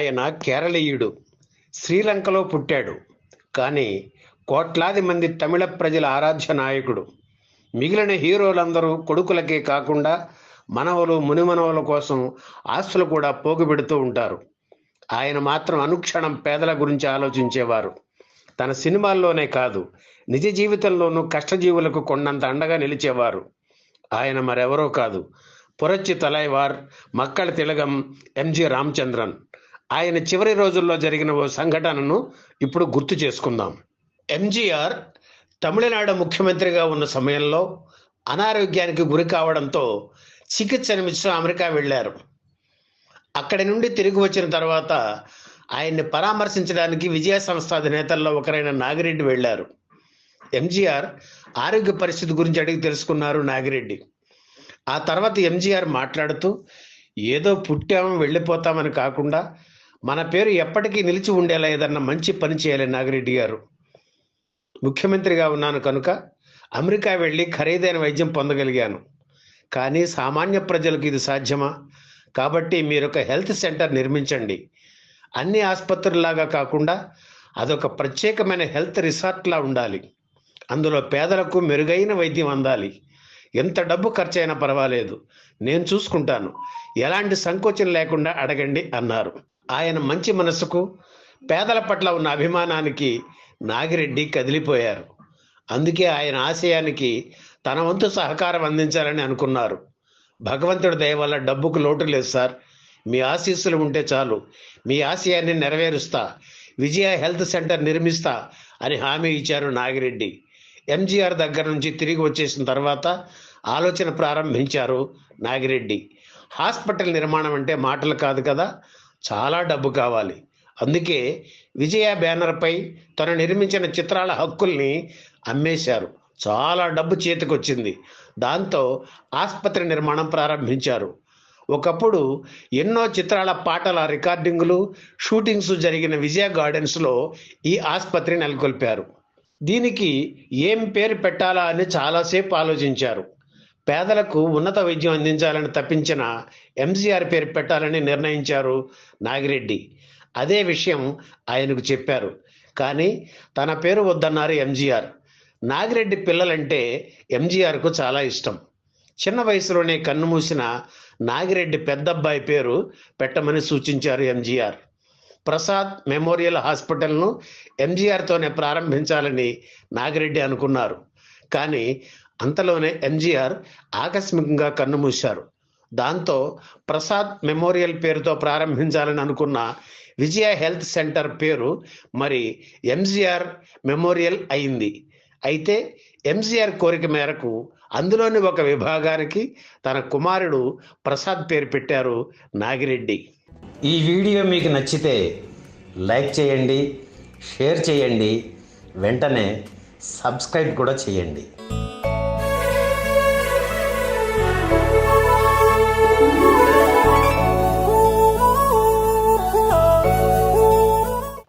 ఆయన కేరళీయుడు, శ్రీలంకలో పుట్టాడు. కానీ కోట్లాది మంది తమిళ ప్రజల ఆరాధ్య నాయకుడు. మిగిలిన హీరోలందరూ కొడుకులకే కాకుండా మనవలు మునిమనవల కోసం ఆస్తులు కూడా పోగుపెడుతూ ఉంటారు. ఆయన మాత్రం అనుక్షణం పేదల గురించి ఆలోచించేవారు. తన సినిమాల్లోనే కాదు, నిజ జీవితంలోనూ కష్టజీవులకు కొండంత అండగా నిలిచేవారు. ఆయన మరెవరో కాదు, పురచ్చి తలైవార్, మక్కళ తిలగం, ఎంజి రామచంద్రన్. ఆయన చివరి రోజుల్లో జరిగిన ఓ సంఘటనను ఇప్పుడు గుర్తు చేసుకుందాం. ఎంజీఆర్ తమిళనాడు ముఖ్యమంత్రిగా ఉన్న సమయంలో అనారోగ్యానికి గురి కావడంతో చికిత్స నిమిత్తం అమెరికా వెళ్ళారు. అక్కడి నుండి తిరిగి వచ్చిన తర్వాత ఆయన్ని పరామర్శించడానికి విజయ సంస్థ అధినేతల్లో ఒకరైన నాగిరెడ్డి వెళ్ళారు. ఎంజీఆర్ ఆరోగ్య పరిస్థితి గురించి అడిగి తెలుసుకున్నారు నాగిరెడ్డి. ఆ తర్వాత ఎంజీఆర్ మాట్లాడుతూ, ఏదో పుట్టాము వెళ్ళిపోతామని కాకుండా మన పేరు ఎప్పటికీ నిలిచి ఉండేలా ఏదన్నా మంచి పని చేయాలి నాగిరెడ్డి గారు. ముఖ్యమంత్రిగా ఉన్నాను కనుక అమెరికా వెళ్ళి ఖరీదైన వైద్యం పొందగలిగాను. కానీ సామాన్య ప్రజలకు ఇది సాధ్యమా? కాబట్టి మీరు ఒక హెల్త్ సెంటర్ నిర్మించండి. అన్ని ఆసుపత్రుల్లాగా కాకుండా అదొక ప్రత్యేకమైన హెల్త్ రిసార్ట్లా ఉండాలి. అందులో పేదలకు మెరుగైన వైద్యం అందాలి. ఎంత డబ్బు ఖర్చైనా పర్వాలేదు, నేను చూసుకుంటాను. ఎలాంటి సంకోచం లేకుండా అడగండి అన్నారు. ఆయన మంచి మనసుకు, పేదల పట్ల ఉన్న అభిమానానికి నాగిరెడ్డి కదిలిపోయారు. అందుకే ఆయన ఆశయానికి తన వంతు సహకారం అందించాలని అనుకున్నారు. భగవంతుడి దయ వల్ల డబ్బుకు లోటు లేదు సార్, మీ ఆశీస్సులు ఉంటే చాలు, మీ ఆశయాన్ని నెరవేరుస్తా, విజయ హెల్త్ సెంటర్ నిర్మిస్తా అని హామీ ఇచ్చారు నాగిరెడ్డి. ఎంజీఆర్ దగ్గర నుంచి తిరిగి వచ్చేసిన తర్వాత ఆలోచన ప్రారంభించారు నాగిరెడ్డి. హాస్పిటల్ నిర్మాణం అంటే మాటలు కాదు కదా, చాలా డబ్బు కావాలి. అందుకే విజయ బ్యానర్పై తను నిర్మించిన చిత్రాల హక్కుల్ని అమ్మేశారు. చాలా డబ్బు చేతికొచ్చింది. దాంతో ఆసుపత్రి నిర్మాణం ప్రారంభించారు. ఒకప్పుడు ఎన్నో చిత్రాల పాటల రికార్డింగులు, షూటింగ్స్ జరిగిన విజయ గార్డెన్స్లో ఈ ఆసుపత్రి నెలకొల్పారు. దీనికి ఏం పేరు పెట్టాలా అని చాలాసేపు ఆలోచించారు. పేదలకు ఉన్నత వైద్యం అందించాలని తప్పించిన ఎంజీఆర్ పేరు పెట్టాలని నిర్ణయించారు నాగిరెడ్డి. అదే విషయం ఆయనకు చెప్పారు. కానీ తన పేరు వద్దన్నారు ఎంజీఆర్. నాగిరెడ్డి పిల్లలంటే ఎంజీఆర్కు చాలా ఇష్టం. చిన్న వయసులోనే కన్నుమూసిన నాగిరెడ్డి పెద్దబ్బాయి పేరు పెట్టమని సూచించారు ఎంజీఆర్. ప్రసాద్ మెమోరియల్ హాస్పిటల్ను ఎంజీఆర్తోనే ప్రారంభించాలని నాగిరెడ్డి అనుకున్నారు. కానీ అంతలోనే ఎంజీఆర్ ఆకస్మికంగా కన్నుమూశారు. దాంతో ప్రసాద్ మెమోరియల్ పేరుతో ప్రారంభించాలని అనుకున్న విజయ హెల్త్ సెంటర్ పేరు మరి ఎంజీఆర్ మెమోరియల్ అయింది. అయితే ఎంజీఆర్ కోరిక మేరకు అందులోని ఒక విభాగానికి తన కుమారుడు ప్రసాద్ పేరు పెట్టారు నాగిరెడ్డి. ఈ వీడియో మీకు నచ్చితే లైక్ చేయండి, షేర్ చేయండి, వెంటనే సబ్స్క్రైబ్ కూడా చేయండి.